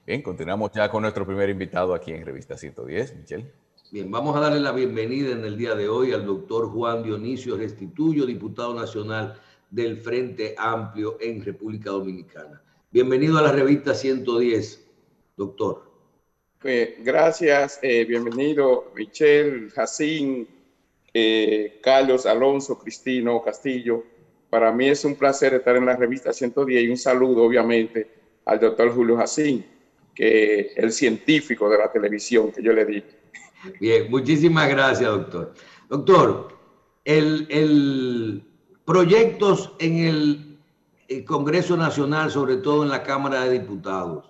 Bien, continuamos ya con nuestro primer invitado aquí en Revista 110, Michelle. Bien, vamos a darle la bienvenida en el día de hoy al doctor Juan Dionisio Restituyo, diputado nacional del Frente Amplio en República Dominicana. Bienvenido a la Revista 110, doctor. Gracias, bienvenido Michelle, Jacín, Carlos, Alonso, Cristino, Castillo. Para mí es un placer estar en la Revista 110 y un saludo obviamente al doctor Julio Jacín, que es el científico de la televisión que yo le di. Bien, muchísimas gracias, doctor. Doctor, proyectos en el Congreso Nacional, sobre todo en la Cámara de Diputados.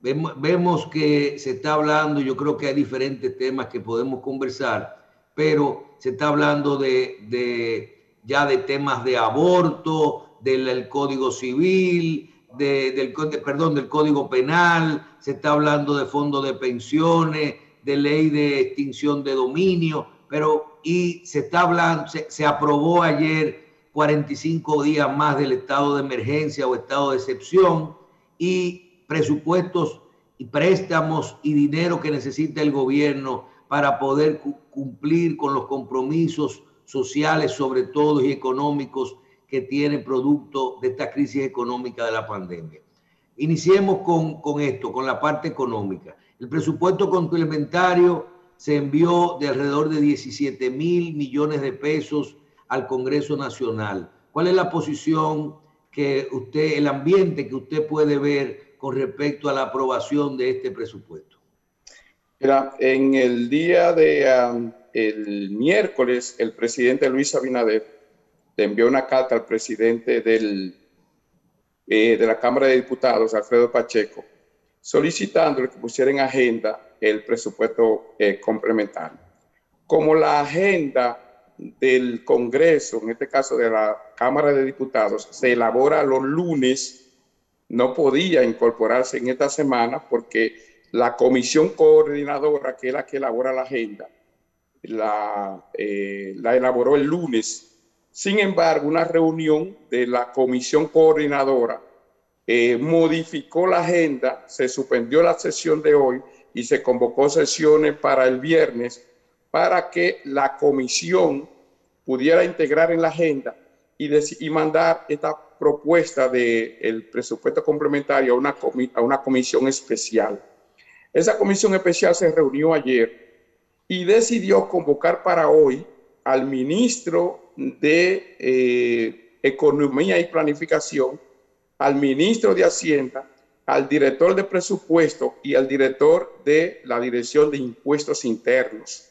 Vemos que se está hablando, yo creo que hay diferentes temas que podemos conversar, pero se está hablando ya de temas de aborto, del Código Civil, del Código Penal, se está hablando de fondos de pensiones, de ley de extinción de dominio, y se está hablando, se aprobó ayer 45 días más del estado de emergencia o estado de excepción y presupuestos y préstamos y dinero que necesita el gobierno para poder cumplir con los compromisos sociales, sobre todo, y económicos que tiene producto de esta crisis económica de la pandemia. Iniciemos con esto, con la parte económica. El presupuesto complementario se envió de alrededor de 17,000 millones de pesos al Congreso Nacional. ¿Cuál es la posición el ambiente que usted puede ver con respecto a la aprobación de este presupuesto? Mira, en el día de el miércoles, el presidente Luis Abinader le envió una carta al presidente de la Cámara de Diputados, Alfredo Pacheco, solicitándole que pusiera en agenda el presupuesto complementario. Como la agenda del Congreso, en este caso de la Cámara de Diputados, se elabora los lunes, no podía incorporarse en esta semana porque la comisión coordinadora, que es la que elabora la agenda, la elaboró el lunes. Sin embargo, una reunión de la comisión coordinadora modificó la agenda, se suspendió la sesión de hoy y se convocó sesiones para el viernes para que la comisión pudiera integrar en la agenda y mandar esta propuesta del presupuesto complementario a una comisión especial. Esa comisión especial se reunió ayer y decidió convocar para hoy al ministro de Economía y Planificación, al ministro de Hacienda, al director de presupuesto y al director de la Dirección de Impuestos Internos,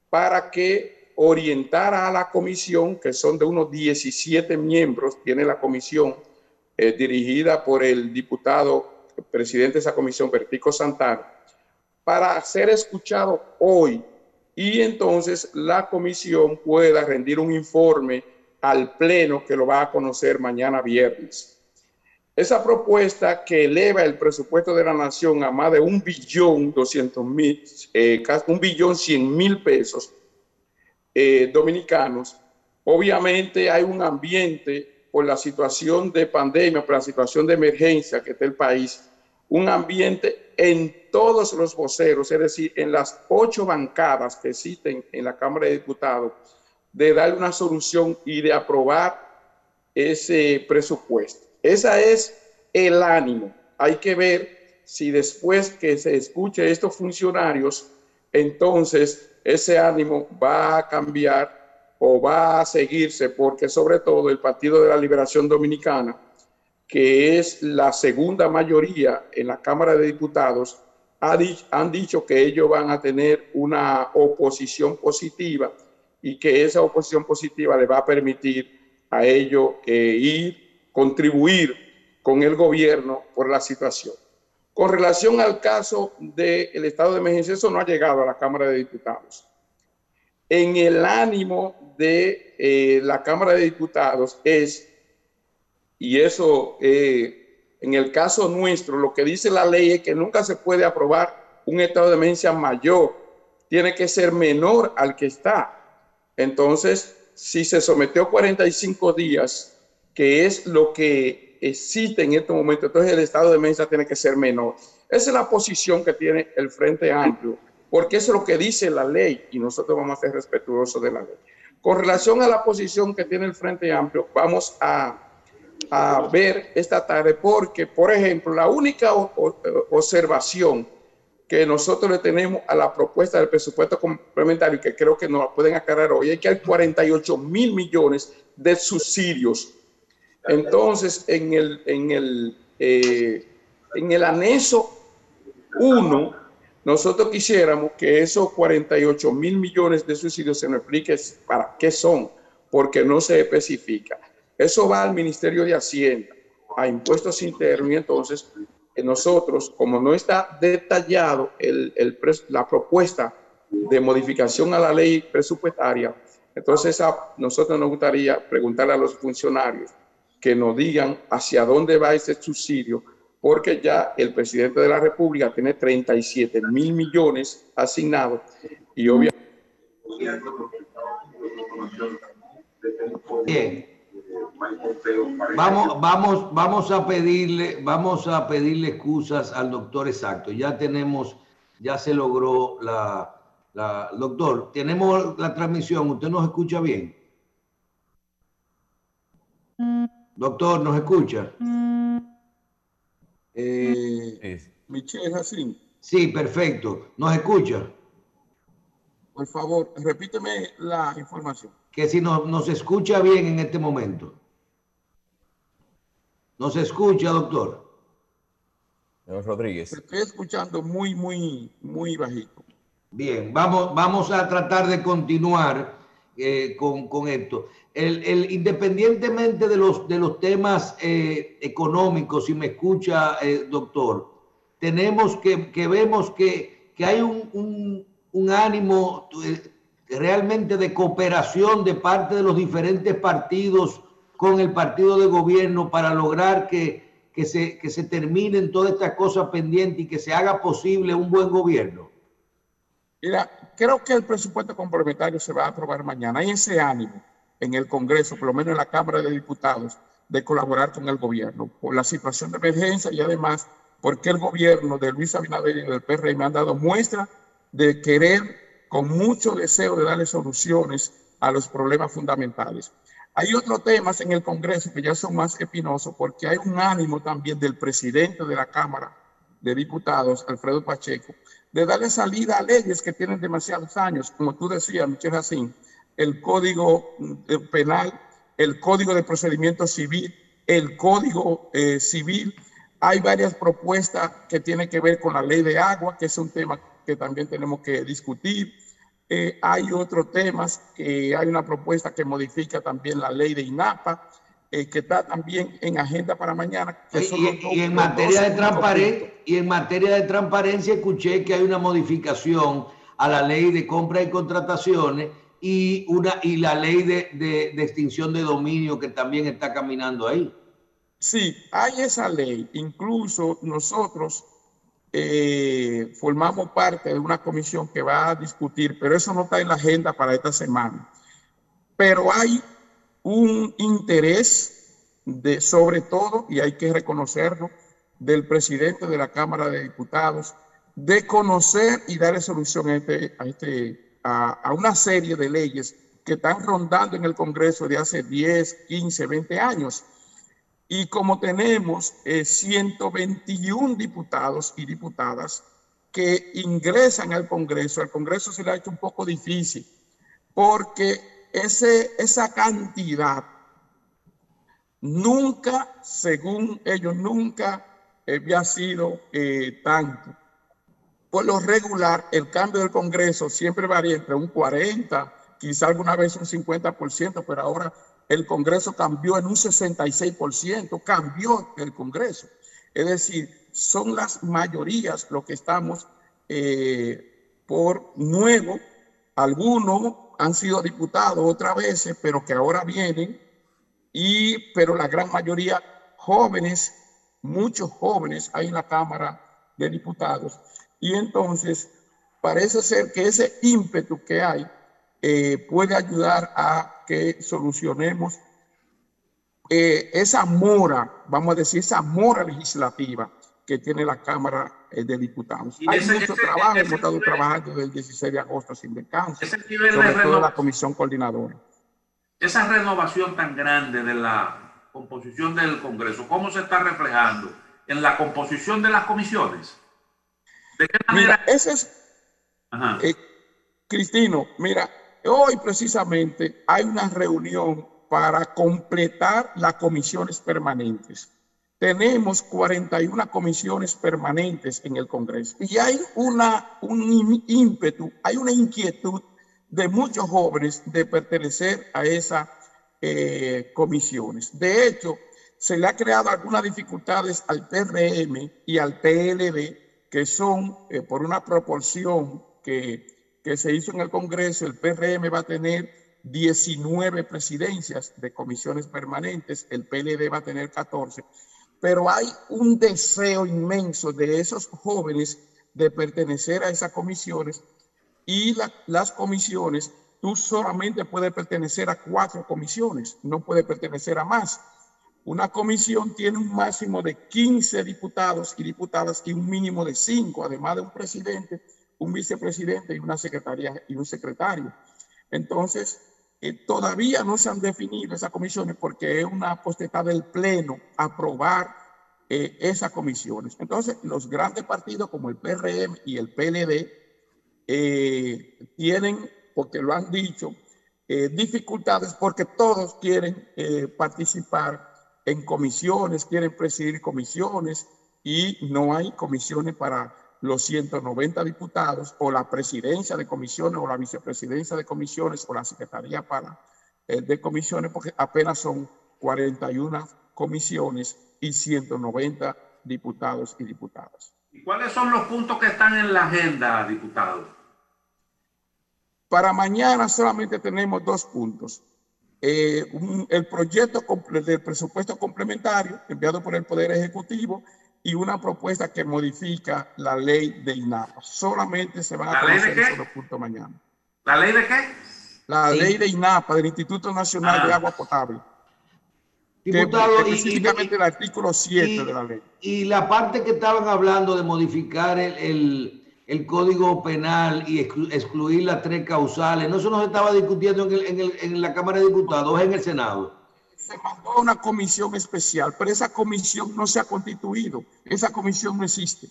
para que orientara a la comisión, que son de unos 17 miembros, tiene la comisión dirigida por el diputado, presidente de esa comisión, Bertico Santana, para ser escuchado hoy y entonces la comisión pueda rendir un informe al Pleno que lo va a conocer mañana viernes. Esa propuesta que eleva el presupuesto de la nación a más de 1.100.000 pesos dominicanos, obviamente hay un ambiente por la situación de pandemia, por la situación de emergencia que está el país, un ambiente en todos los voceros, es decir, en las 8 bancadas que existen en la Cámara de Diputados, de darle una solución y de aprobar ese presupuesto. Ese es el ánimo. Hay que ver si después que se escuche estos funcionarios, entonces ese ánimo va a cambiar o va a seguirse, porque sobre todo el Partido de la Liberación Dominicana, que es la segunda mayoría en la Cámara de Diputados, han dicho que ellos van a tener una oposición positiva y que esa oposición positiva le va a permitir a ellos contribuir con el gobierno por la situación. Con relación al caso del estado de emergencia, eso no ha llegado a la Cámara de Diputados. En el ánimo de la Cámara de Diputados y eso en el caso nuestro, lo que dice la ley es que nunca se puede aprobar un estado de emergencia mayor, tiene que ser menor al que está. Entonces, si se sometió 45 días, que es lo que existe en este momento, entonces el estado de emergencia tiene que ser menor. Esa es la posición que tiene el Frente Amplio, porque eso es lo que dice la ley y nosotros vamos a ser respetuosos de la ley. Con relación a la posición que tiene el Frente Amplio, vamos a ver esta tarde, porque, por ejemplo, la única observación que nosotros le tenemos a la propuesta del presupuesto complementario, que creo que nos la pueden aclarar hoy, es que hay 48.000 millones de subsidios. Entonces, en el anexo 1, nosotros quisiéramos que esos 48.000 millones de subsidios se nos explique para qué son, porque no se especifica. Eso va al Ministerio de Hacienda, a Impuestos Internos, y entonces nosotros, como no está detallado la propuesta de modificación a la ley presupuestaria, entonces nosotros nos gustaría preguntarle a los funcionarios que nos digan hacia dónde va ese subsidio, porque ya el presidente de la República tiene 37.000 millones asignados y obviamente... Bien. Vamos a pedirle excusas al doctor Exacto. Ya se logró doctor, tenemos la transmisión. ¿Usted nos escucha bien? Doctor, ¿nos escucha? Michelle Jacín. Sí, perfecto. ¿Nos escucha? Por favor, repíteme la información. Que si nos escucha bien en este momento. ¿Nos escucha, doctor? Señor Rodríguez. Estoy escuchando muy bajito. Bien, vamos a tratar de continuar con esto. Independientemente de los temas económicos, si me escucha, doctor, vemos que hay un ánimo realmente de cooperación de parte de los diferentes partidos con el partido de gobierno para lograr que se terminen todas estas cosas pendientes y que se haga posible un buen gobierno. Mira, creo que el presupuesto complementario se va a aprobar mañana. Hay ese ánimo en el Congreso, por lo menos en la Cámara de Diputados, de colaborar con el gobierno por la situación de emergencia y además porque el gobierno de Luis Abinader y del PRM han dado muestra de querer, con mucho deseo de darle soluciones a los problemas fundamentales. Hay otros temas en el Congreso que ya son más espinosos porque hay un ánimo también del presidente de la Cámara de Diputados, Alfredo Pacheco, de darle salida a leyes que tienen demasiados años, como tú decías, Michelle Jacín, el Código Penal, el Código de Procedimiento Civil, el Código Civil. Hay varias propuestas que tienen que ver con la ley de agua, que es un tema que también tenemos que discutir. Hay otros temas, hay una propuesta que modifica también la ley de INAPA, que está también en agenda para mañana. Y en materia de transparencia escuché que hay una modificación a la ley de compra y contrataciones y la ley de extinción de dominio que también está caminando ahí. Sí, hay esa ley. Incluso nosotros formamos parte de una comisión que va a discutir, pero eso no está en la agenda para esta semana. Pero hay un interés sobre todo, y hay que reconocerlo, del presidente de la Cámara de Diputados, de conocer y darle solución a una serie de leyes que están rondando en el Congreso de hace 10, 15, 20 años. Y como tenemos 121 diputados y diputadas que ingresan al Congreso se le ha hecho un poco difícil porque esa cantidad nunca, según ellos, nunca había sido tanto. Por lo regular, el cambio del Congreso siempre varía entre un 40%, quizá alguna vez un 50%, pero ahora el Congreso cambió en un 66%, cambió el Congreso. Es decir, son las mayorías los que estamos por nuevo. Algunos han sido diputados otras veces, pero que ahora vienen, pero la gran mayoría jóvenes, muchos jóvenes hay en la Cámara de Diputados. Y entonces parece ser que ese ímpetu que hay puede ayudar a que solucionemos esa mora, vamos a decir, esa mora legislativa que tiene la Cámara de Diputados. Hay mucho trabajo, hemos estado trabajando desde el 16 de agosto sin descanso, sobre todo la comisión coordinadora. Esa renovación tan grande de la composición del Congreso, ¿cómo se está reflejando en la composición de las comisiones? ¿De qué manera? Mira, ese es, Cristino, mira, hoy precisamente hay una reunión para completar las comisiones permanentes. Tenemos 41 comisiones permanentes en el Congreso y hay un ímpetu, hay una inquietud de muchos jóvenes de pertenecer a esas comisiones. De hecho, se le ha creado algunas dificultades al PRM y al PLD, que son por una proporción que se hizo en el Congreso. El PRM va a tener 19 presidencias de comisiones permanentes, el PLD va a tener 14, pero hay un deseo inmenso de esos jóvenes de pertenecer a esas comisiones, y las comisiones, tú solamente puedes pertenecer a 4 comisiones, no puedes pertenecer a más. Una comisión tiene un máximo de 15 diputados y diputadas y un mínimo de 5, además de un presidente, un vicepresidente y una secretaria y un secretario. Entonces, todavía no se han definido esas comisiones porque es una potestad del Pleno aprobar esas comisiones. Entonces, los grandes partidos como el PRM y el PLD tienen, porque lo han dicho, dificultades porque todos quieren participar en comisiones, quieren presidir comisiones y no hay comisiones para los 190 diputados o la presidencia de comisiones o la vicepresidencia de comisiones o la secretaría de comisiones, porque apenas son 41 comisiones y 190 diputados y diputadas. ¿Y cuáles son los puntos que están en la agenda, diputado? Para mañana solamente tenemos 2 puntos. El proyecto del presupuesto complementario enviado por el Poder Ejecutivo y una propuesta que modifica la ley de INAPA. Solamente se van a conocer esos puntos mañana. ¿La ley de qué? La ley de INAPA, del Instituto Nacional de Agua Potable. Diputado, específicamente el artículo 7 de la ley. Y la parte que estaban hablando de modificar el Código Penal y excluir las 3 causales, ¿no eso no se estaba discutiendo en la Cámara de Diputados, en el Senado? Se mandó a una comisión especial, pero esa comisión no se ha constituido, esa comisión no existe.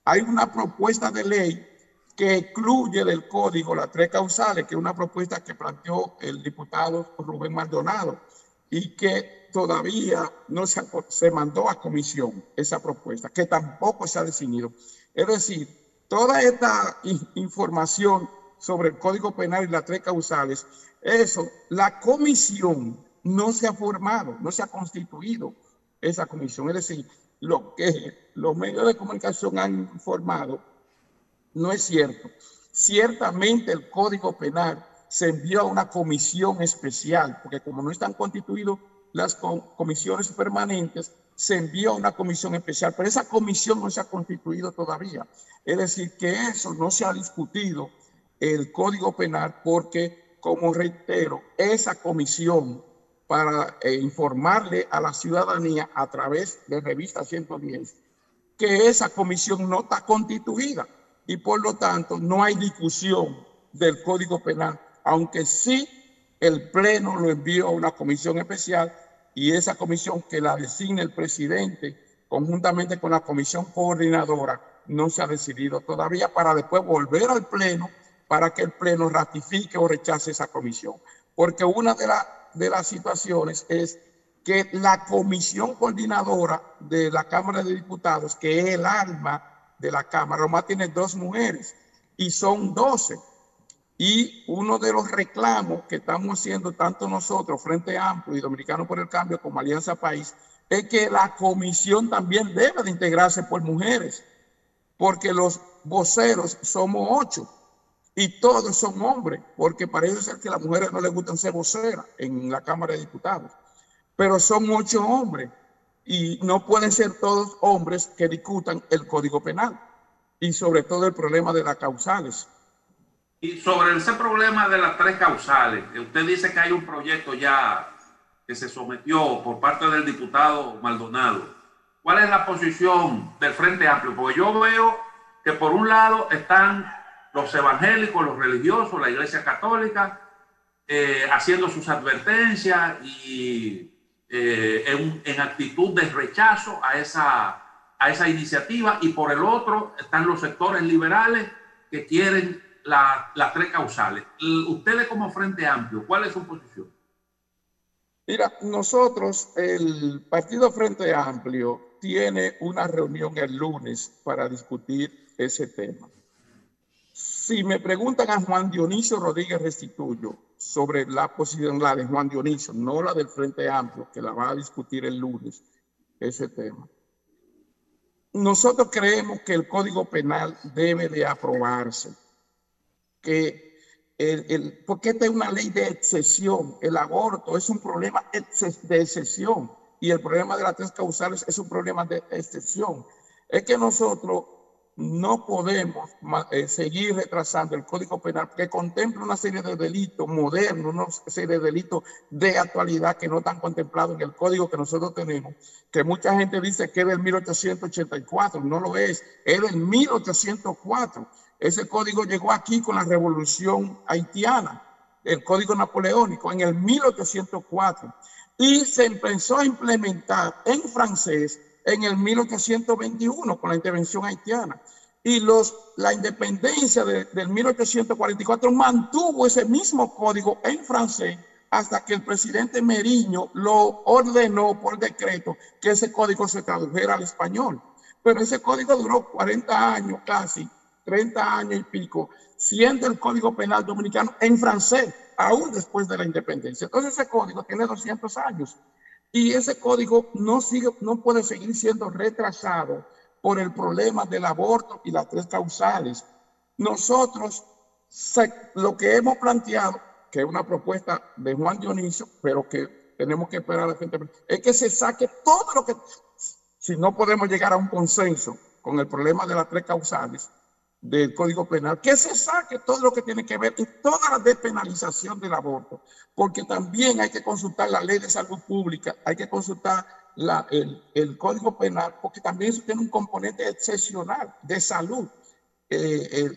Hay una propuesta de ley que excluye del código las 3 causales, que es una propuesta que planteó el diputado Rubén Maldonado y que todavía no se mandó a comisión esa propuesta, que tampoco se ha definido. Es decir, toda esta información sobre el Código Penal y las 3 causales, eso, la comisión no se ha formado, no se ha constituido esa comisión. Es decir, lo que los medios de comunicación han informado no es cierto. Ciertamente el Código Penal se envió a una comisión especial, porque como no están constituidas las comisiones permanentes, se envió a una comisión especial, pero esa comisión no se ha constituido todavía. Es decir, que eso no se ha discutido el Código Penal porque, como reitero, esa comisión para informarle a la ciudadanía a través de Revista 110 que esa comisión no está constituida y por lo tanto no hay discusión del Código Penal, aunque sí el Pleno lo envió a una comisión especial y esa comisión que la designa el presidente conjuntamente con la comisión coordinadora no se ha decidido todavía para después volver al Pleno para que el Pleno ratifique o rechace esa comisión. Porque una de las situaciones es que la comisión coordinadora de la Cámara de Diputados, que es el alma de la Cámara, nomás tiene 2 mujeres y son 12. Y uno de los reclamos que estamos haciendo tanto nosotros, Frente Amplio y Dominicano por el Cambio, como Alianza País, es que la comisión también debe de integrarse por mujeres, porque los voceros somos 8 y todos son hombres, porque parece ser que a las mujeres no les gustan ser voceras en la Cámara de Diputados, pero son 8 hombres y no pueden ser todos hombres que discutan el Código Penal y sobre todo el problema de las causales. Y sobre ese problema de las 3 causales, usted dice que hay un proyecto ya que se sometió por parte del diputado Maldonado. ¿cuál es la posición del Frente Amplio? Porque yo veo que por un lado están los evangélicos, los religiosos, la Iglesia Católica, haciendo sus advertencias y en actitud de rechazo a esa iniciativa, y por el otro están los sectores liberales que quieren las tres causales. Ustedes como Frente Amplio, ¿cuál es su posición? Mira, nosotros, el Partido Frente Amplio tiene una reunión el lunes para discutir ese tema. Si me preguntan a Juan Dionisio Rodríguez Restituyo sobre la posición, la de Juan Dionisio, no la del Frente Amplio, que la va a discutir el lunes, ese tema. Nosotros creemos que el Código Penal debe de aprobarse, porque esta es una ley de excepción. El aborto es un problema de excepción y el problema de las tres causales es un problema de excepción. Es que nosotros no podemos seguir retrasando el Código Penal, que contempla una serie de delitos modernos, una serie de delitos de actualidad que no están contemplados en el código que nosotros tenemos, que mucha gente dice que es del 1884, no lo es del 1804. Ese código llegó aquí con la Revolución Haitiana, el Código Napoleónico, en el 1804, y se empezó a implementar en francés en el 1821 con la intervención haitiana. Y la independencia del 1844 mantuvo ese mismo código en francés hasta que el presidente Meriño lo ordenó por decreto que ese código se tradujera al español. Pero ese código duró 40 años casi, 30 años y pico, siendo el Código Penal dominicano en francés, aún después de la independencia. Entonces ese código tiene 200 años. Y ese código no puede seguir siendo retrasado por el problema del aborto y las tres causales. Nosotros lo que hemos planteado, que es una propuesta de Juan Dionisio, pero que tenemos que esperar a la gente, es que se saque todo lo que, si no podemos llegar a un consenso con el problema de las tres causales del Código Penal, que se saque todo lo que tiene que ver en toda la despenalización del aborto, porque también hay que consultar la ley de salud pública, hay que consultar el Código Penal, porque también eso tiene un componente excepcional de salud,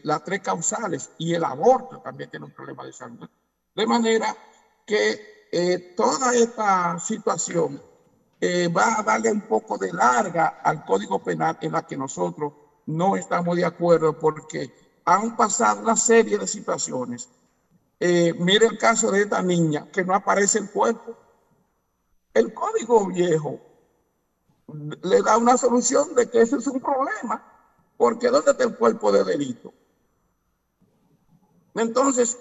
las tres causales, y el aborto también tiene un problema de salud. De manera que toda esta situación va a darle un poco de larga al Código Penal, en la que nosotros no estamos de acuerdo, porque han pasado una serie de situaciones. Mire el caso de esta niña que no aparece el cuerpo. El código viejo le da una solución de que ese es un problema, porque ¿dónde está el cuerpo de delito? Entonces,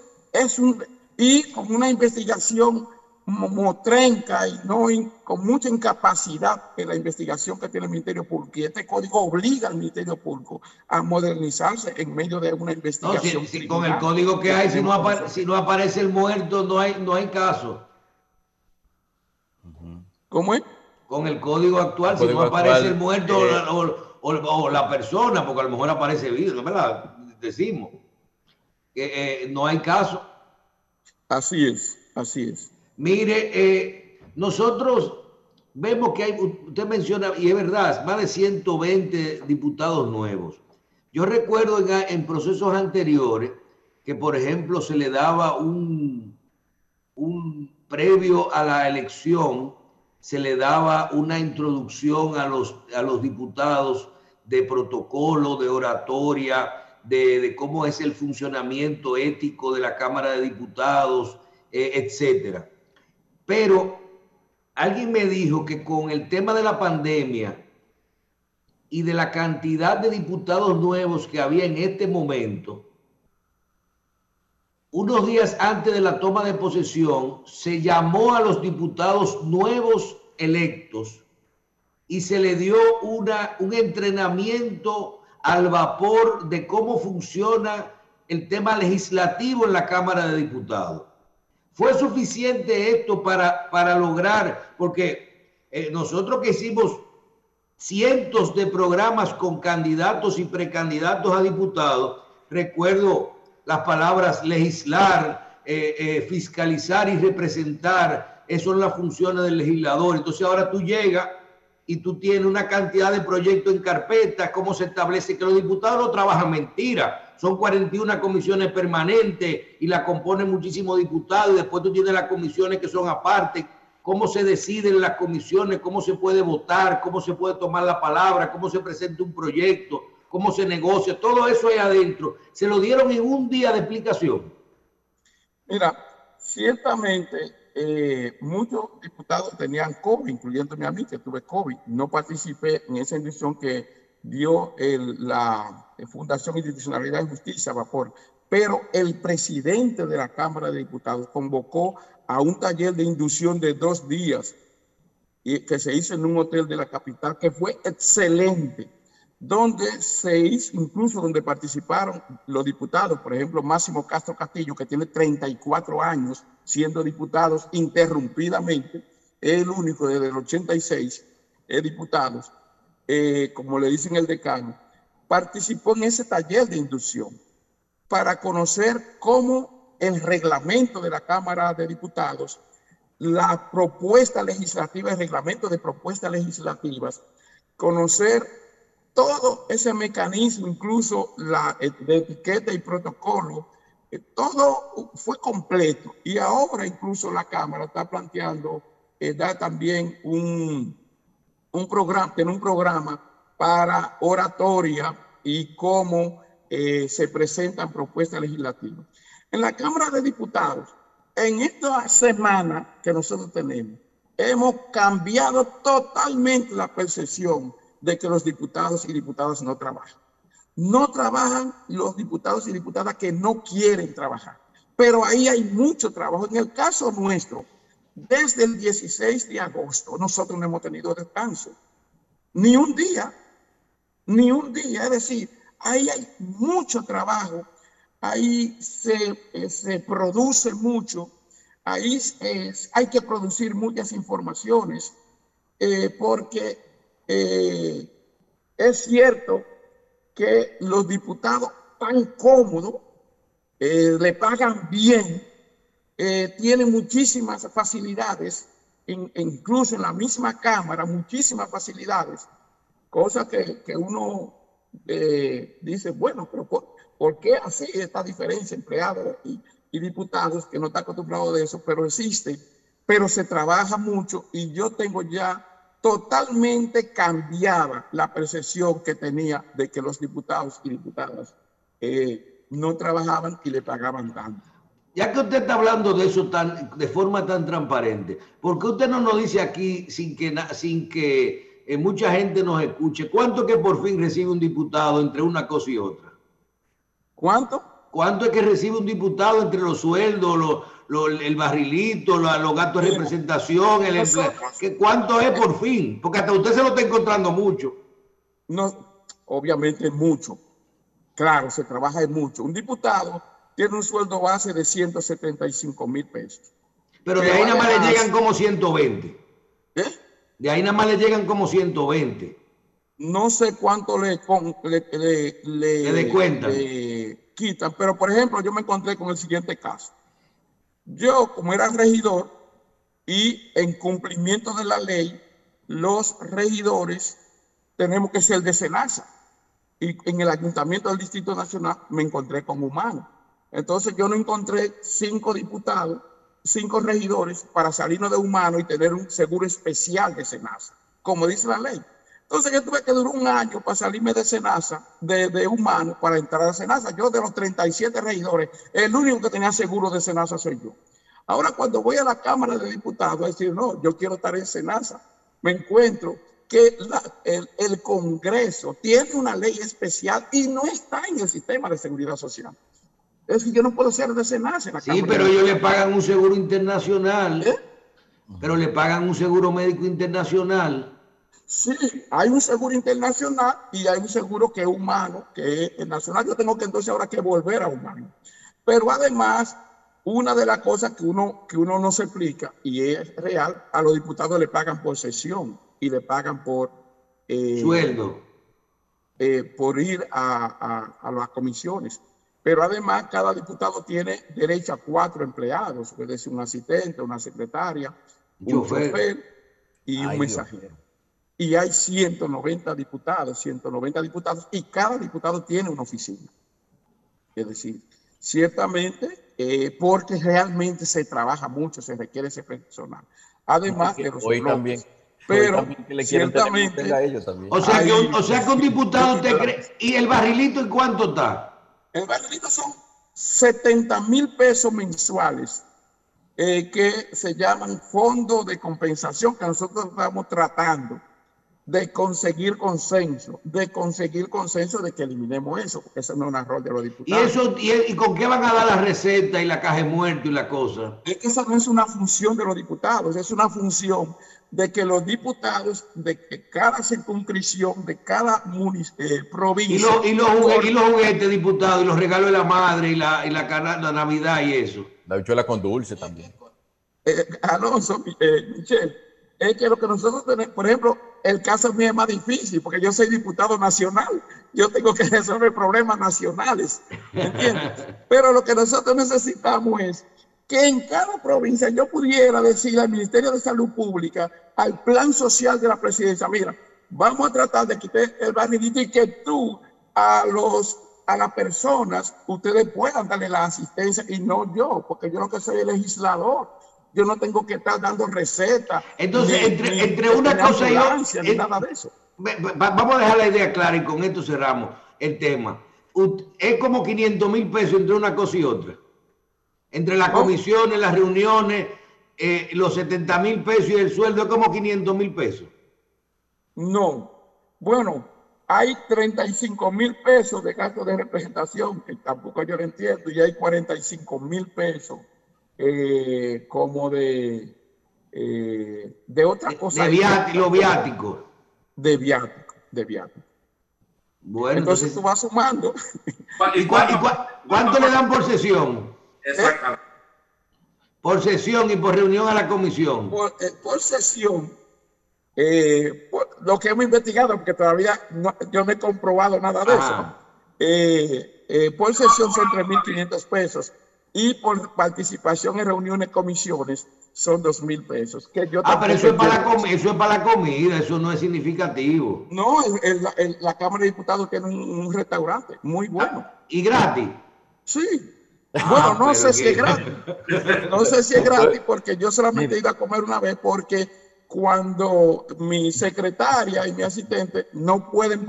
y con una investigación motrenca y con mucha incapacidad en la investigación que tiene el Ministerio Público. Y este código obliga al Ministerio Público a modernizarse en medio de una investigación. No, si con el código que hay, si no aparece el muerto, no hay caso. ¿Cómo es? Con el código actual, si no aparece el muerto o la persona, porque a lo mejor aparece vivo, ¿verdad? Decimos que no hay caso. Así es, así es. Mire, nosotros vemos que usted menciona, y es verdad, más de 120 diputados nuevos. Yo recuerdo en procesos anteriores que, por ejemplo, se le daba un previo a la elección, se le daba una introducción a los diputados de protocolo, de oratoria, de cómo es el funcionamiento ético de la Cámara de Diputados, etcétera. Pero alguien me dijo que con el tema de la pandemia y de la cantidad de diputados nuevos que había en este momento, unos días antes de la toma de posesión, se llamó a los diputados nuevos electos y se le dio un entrenamiento al vapor de cómo funciona el tema legislativo en la Cámara de Diputados. ¿Fue suficiente esto para lograr? Porque nosotros que hicimos cientos de programas con candidatos y precandidatos a diputados, recuerdo las palabras legislar, fiscalizar y representar, eso son las funciones del legislador. Entonces ahora tú llegas y tú tienes una cantidad de proyectos en carpeta, cómo se establece que los diputados no trabajan mentira. Son 41 comisiones permanentes y la componen muchísimos diputados, y después tú tienes las comisiones que son aparte, cómo se deciden las comisiones, cómo se puede votar, cómo se puede tomar la palabra, cómo se presenta un proyecto, cómo se negocia, todo eso ahí adentro. Se lo dieron en un día de explicación. Mira, ciertamente muchos diputados tenían COVID, incluyéndome a mí, que tuve COVID. No participé en esa inducción que dio la Fundación Institucionalidad y Justicia, Vapor, pero el presidente de la Cámara de Diputados convocó a un taller de inducción de 2 días que se hizo en un hotel de la capital, que fue excelente, donde se hizo, incluso donde participaron los diputados, por ejemplo, Máximo Castro Castillo, que tiene 34 años siendo diputados interrumpidamente, es el único desde el 86 diputados, como le dicen el decano, participó en ese taller de inducción para conocer cómo el reglamento de la Cámara de Diputados, la propuesta legislativa, el reglamento de propuestas legislativas, conocer todo ese mecanismo, incluso la de etiqueta y protocolo, todo fue completo. Y ahora incluso la Cámara está planteando dar también un programa para oratoria y cómo se presentan propuestas legislativas. En la Cámara de Diputados, en esta semana que nosotros tenemos, hemos cambiado totalmente la percepción de que los diputados y diputadas no trabajan. No trabajan los diputados y diputadas que no quieren trabajar, pero ahí hay mucho trabajo. En el caso nuestro, desde el 16 de agosto, nosotros no hemos tenido descanso. Ni un día, es decir, ahí hay mucho trabajo, ahí se produce mucho, ahí hay que producir muchas informaciones, porque es cierto que los diputados tan cómodos, le pagan bien, tienen muchísimas facilidades, incluso en la misma Cámara, muchísimas facilidades, cosa que uno dice, bueno, pero ¿por qué así esta diferencia empleados y diputados, que no está acostumbrado de eso, pero existe, pero se trabaja mucho, y yo tengo ya totalmente cambiada la percepción que tenía de que los diputados y diputadas no trabajaban y le pagaban tanto. Ya que usted está hablando de eso de forma tan transparente, ¿por qué usted no nos dice aquí, sin que mucha gente nos escuche, cuánto que por fin recibe un diputado entre una cosa y otra? ¿Cuánto? ¿Cuánto es que recibe un diputado entre los sueldos, el barrilito, los gastos de representación, el empleo? ¿Cuánto es por fin? Porque hasta usted se lo está encontrando mucho. No, obviamente mucho. Claro, se trabaja en mucho. Un diputado tiene un sueldo base de 175,000 pesos. Pero de ahí nada más le llegan como 120. ¿Eh? De ahí nada más le llegan como 120. No sé cuánto le descuentan. Quitan, pero por ejemplo, yo me encontré con el siguiente caso. Yo, como era regidor, y en cumplimiento de la ley, los regidores tenemos que ser de SENASA. Y en el Ayuntamiento del Distrito Nacional me encontré con Humano. Entonces yo no encontré 5 diputados, 5 regidores para salirnos de Humano y tener un seguro especial de SENASA, como dice la ley. Entonces yo tuve que durar un año para salirme de SENASA, de Humano, para entrar a SENASA. Yo, de los 37 regidores, el único que tenía seguro de SENASA soy yo. Ahora, cuando voy a la Cámara de Diputados a decir, no, yo quiero estar en SENASA, me encuentro que el Congreso tiene una ley especial y no está en el sistema de seguridad social. Es decir, yo no puedo ser de SENASA en la Cámara. Sí, pero ellos le pagan un seguro internacional. Pero le pagan un seguro médico internacional. Sí, hay un seguro internacional y hay un seguro que es humano, que es nacional. Yo tengo que entonces ahora que volver a Humano. Pero además, una de las cosas que uno no se explica, y es real, a los diputados le pagan por sesión y le pagan por sueldo, por ir a las comisiones. Pero además, cada diputado tiene derecho a 4 empleados, es decir, un asistente, una secretaria, un chofer y un mensajero. y hay 190 diputados, y cada diputado tiene una oficina. Es decir, ciertamente, porque realmente se trabaja mucho, se requiere ese personal. Además de los hoy bloques. también, pero hoy también que le quieren ciertamente a ellos también. O sea que un diputado te cree. ¿Y el barrilito en cuánto está? El barrilito son 70,000 pesos mensuales, que se llaman fondos de compensación, que nosotros estamos tratando de conseguir consenso de que eliminemos eso, porque ese no es un rol de los diputados. ¿Y con qué van a dar la receta y la caja de muerto y la cosa? Es que esa no es una función de los diputados, es una función de que los diputados de que cada circunscripción, de cada provincia... Y los juguetes, diputados, y los regalos de la madre y la Navidad y eso. La bichuela con dulce también. Alonso, Michelle, es que lo que nosotros tenemos, por ejemplo, el caso mío es más difícil porque yo soy diputado nacional, yo tengo que resolver problemas nacionales, ¿entiendes? Pero lo que nosotros necesitamos es que en cada provincia yo pudiera decir al Ministerio de Salud Pública, al plan social de la presidencia, mira, vamos a tratar de quitar el barrilito y que tú a las personas, ustedes puedan darle la asistencia y no yo, porque yo lo que soy el legislador. Yo no tengo que estar dando recetas. Entonces, entre una cosa y otra, nada de eso. Vamos a dejar la idea clara y con esto cerramos el tema. Es como 500,000 pesos entre una cosa y otra. Entre las comisiones, las reuniones, los 70,000 pesos y el sueldo es como 500,000 pesos. No. Bueno, hay 35,000 pesos de gasto de representación, que tampoco yo lo entiendo, y hay 45,000 pesos. Como de otra cosa. Los viáticos. De viático. Bueno, entonces tú vas sumando. ¿Y cuánto le dan por sesión? Exactamente. Por sesión y por reunión a la comisión. Por sesión. Lo que hemos investigado, porque todavía yo no he comprobado nada de eso. Por sesión son 3,500 pesos. Y por participación en reuniones, comisiones, son 2,000 pesos. Que yo pero eso es para la comida, eso no es significativo. No, la Cámara de Diputados tiene un restaurante muy bueno. ¿Y gratis? Sí. Bueno, no sé si es gratis. No sé si es gratis porque yo solamente he ido a comer una vez porque cuando mi secretaria y mi asistente no pueden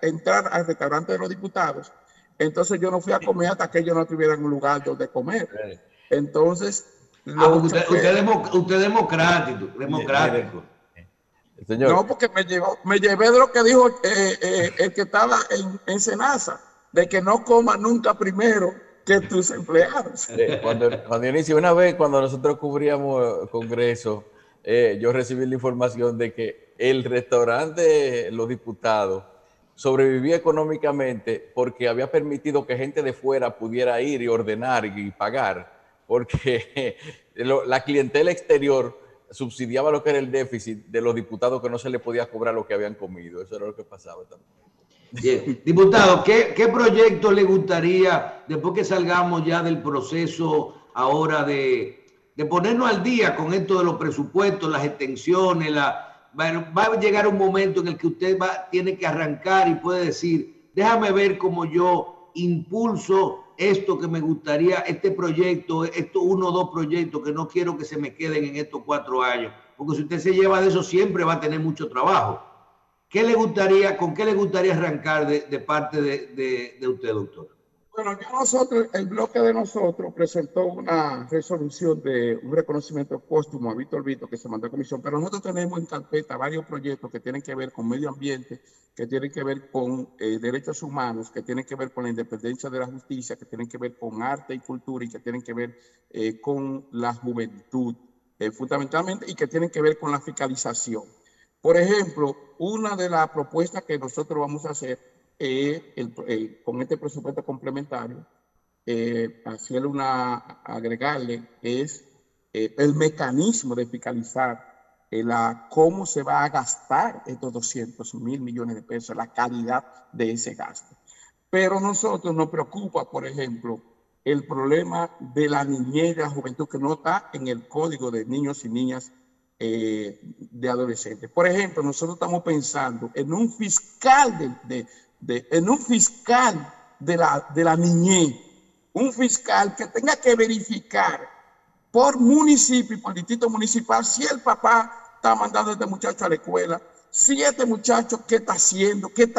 entrar al restaurante de los diputados, entonces yo no fui a comer hasta que ellos no tuvieran un lugar donde comer. Entonces... usted es democrático. Señor. No, porque me llevé de lo que dijo el que estaba en Senasa, de que no coma nunca primero que tus empleados. Cuando inició una vez, cuando nosotros cubríamos Congreso, yo recibí la información de que el restaurante de los diputados sobrevivía económicamente porque había permitido que gente de fuera pudiera ir y ordenar y pagar, porque la clientela exterior subsidiaba lo que era el déficit de los diputados, que no se les podía cobrar lo que habían comido. Eso era lo que pasaba también. Bien. Diputado, ¿qué proyecto le gustaría, después que salgamos ya del proceso ahora de ponernos al día con esto de los presupuestos, las extensiones, va a llegar un momento en el que usted tiene que arrancar y puede decir, déjame ver cómo yo impulso esto que me gustaría, este proyecto, estos 1 o 2 proyectos que no quiero que se me queden en estos 4 años? Porque si usted se lleva de eso, siempre va a tener mucho trabajo. ¿Con qué le gustaría arrancar de parte de usted, doctor? Bueno, el bloque de nosotros presentó una resolución de un reconocimiento póstumo a Víctor Vito que se mandó a comisión, pero nosotros tenemos en carpeta varios proyectos que tienen que ver con medio ambiente, que tienen que ver con derechos humanos, que tienen que ver con la independencia de la justicia, que tienen que ver con arte y cultura y que tienen que ver con la juventud, fundamentalmente, y que tienen que ver con la fiscalización. Por ejemplo, una de las propuestas que nosotros vamos a hacer con este presupuesto complementario, agregarle es el mecanismo de fiscalizar cómo se va a gastar estos 200,000 millones de pesos, la calidad de ese gasto. Pero a nosotros nos preocupa, por ejemplo, el problema de la niñez y la juventud que no está en el Código de Niños y Niñas de adolescentes. Por ejemplo, nosotros estamos pensando en un fiscal de la niñez, un fiscal que tenga que verificar por municipio y por distrito municipal si el papá está mandando a este muchacho a la escuela, si este muchacho qué está haciendo, que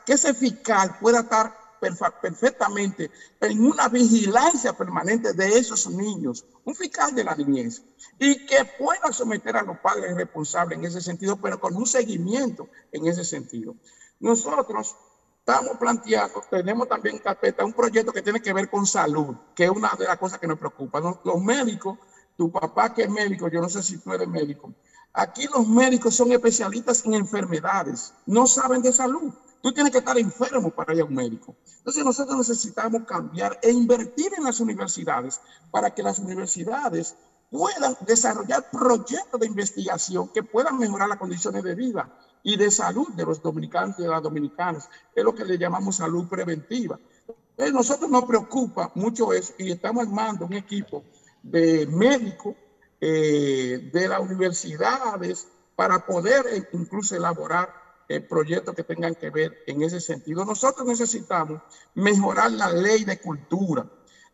ese fiscal pueda estar perfectamente en una vigilancia permanente de esos niños, un fiscal de la niñez, y que pueda someter a los padres responsables en ese sentido, pero con un seguimiento en ese sentido. Nosotros estamos planteando, tenemos también en carpeta un proyecto que tiene que ver con salud, que es una de las cosas que nos preocupa. Los médicos, tu papá que es médico, yo no sé si tú eres médico, aquí los médicos son especialistas en enfermedades, no saben de salud. Tú tienes que estar enfermo para ir a un médico. Entonces nosotros necesitamos cambiar e invertir en las universidades para que las universidades puedan desarrollar proyectos de investigación que puedan mejorar las condiciones de vida y de salud de los dominicanos y de las dominicanas. Es lo que le llamamos salud preventiva. Entonces, nosotros nos preocupa mucho eso y estamos armando un equipo de médicos de las universidades para poder incluso elaborar proyectos que tengan que ver en ese sentido. Nosotros necesitamos mejorar la ley de cultura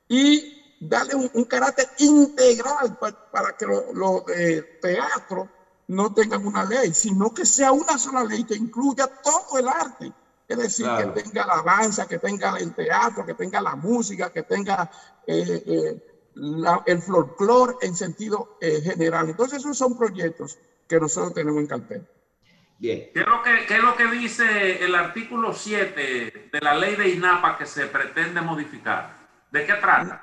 y darle un carácter integral para que los teatros no tengan una ley, sino que sea una sola ley que incluya todo el arte. Es decir, claro, que tenga la danza, que tenga el teatro, que tenga la música, que tenga el folclore en sentido general. Entonces esos son proyectos que nosotros tenemos en carpeta. Bien. ¿Qué es lo que dice el artículo 7 de la ley de INAPA que se pretende modificar? ¿De qué trata?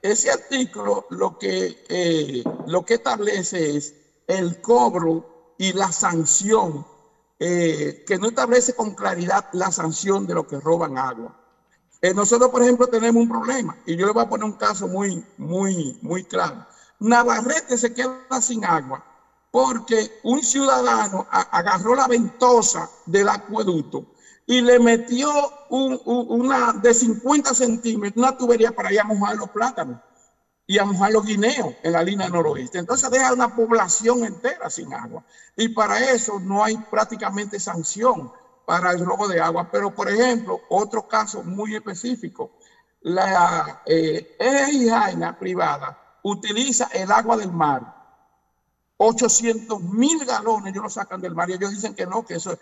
Ese artículo lo que establece es el cobro y la sanción, que no establece con claridad la sanción de los que roban agua. Nosotros, por ejemplo, tenemos un problema, y yo le voy a poner un caso muy claro. Navarrete se queda sin agua porque un ciudadano agarró la ventosa del acueducto y le metió una de 50 centímetros, una tubería para ir a mojar los plátanos y a mojar los guineos en la línea noroeste. Entonces deja una población entera sin agua. Y para eso no hay prácticamente sanción para el robo de agua. Pero, por ejemplo, otro caso muy específico, la EIJAINA privada utiliza el agua del mar. 800,000 galones ellos lo sacan del mar y ellos dicen que no, que eso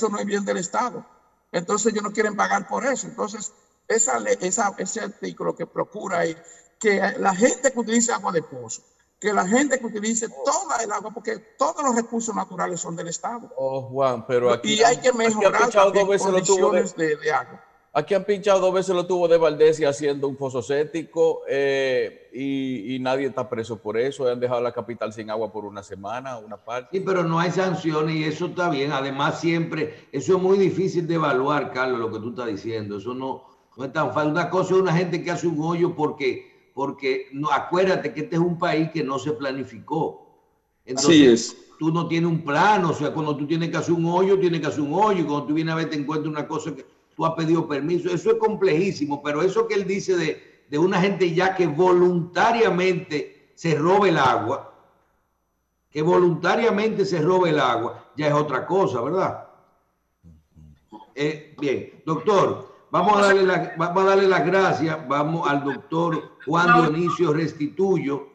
no es bien del Estado. Entonces ellos no quieren pagar por eso. Entonces ese artículo que procura es que la gente que utilice agua de pozo, que la gente que utilice toda el agua, porque todos los recursos naturales son del Estado. Oh, Juan, pero aquí y hay que mejorar las condiciones de agua. Aquí han pinchado 2 veces lo tuvo de Valdés haciendo un foso séptico y nadie está preso por eso. Han dejado la capital sin agua por una semana, una parte. Sí, pero no hay sanciones y eso está bien. Además, siempre, eso es muy difícil de evaluar, Carlos, lo que tú estás diciendo. Eso no es tan fácil. Una cosa es una gente que hace un hoyo porque no, acuérdate que este es un país que no se planificó. Entonces, así es. Tú no tienes un plano. O sea, cuando tú tienes que hacer un hoyo, tienes que hacer un hoyo. Y cuando tú vienes a ver, te encuentras una cosa que tú has pedido permiso. Eso es complejísimo, pero eso que él dice de una gente ya que voluntariamente se roba el agua, ya es otra cosa, ¿verdad? Bien, doctor, vamos a darle las gracias. Vamos al doctor Juan Dionisio Restituyo,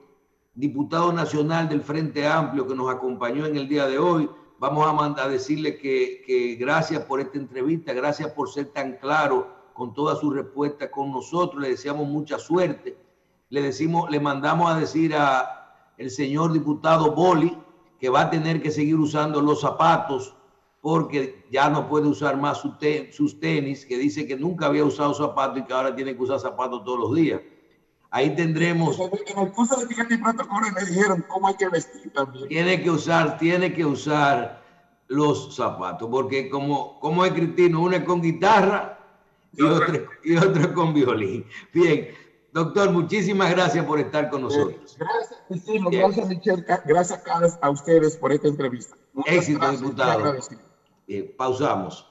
diputado nacional del Frente Amplio, que nos acompañó en el día de hoy. Vamos a decirle que gracias por esta entrevista, gracias por ser tan claro con toda su respuesta con nosotros. Le deseamos mucha suerte. Le mandamos a decir al señor diputado Boli que va a tener que seguir usando los zapatos porque ya no puede usar más sus tenis, que dice que nunca había usado zapatos y que ahora tiene que usar zapatos todos los días. Ahí tendremos... En el curso de etiqueta y protocolo me dijeron cómo hay que vestir también. Tiene que usar los zapatos, porque como es Cristino, uno es con guitarra y otro con violín. Bien, doctor, muchísimas gracias por estar con nosotros. Gracias, Cristino, gracias, Michelle, gracias, Carlos, a ustedes por esta entrevista. Éxito, diputado. Pausamos.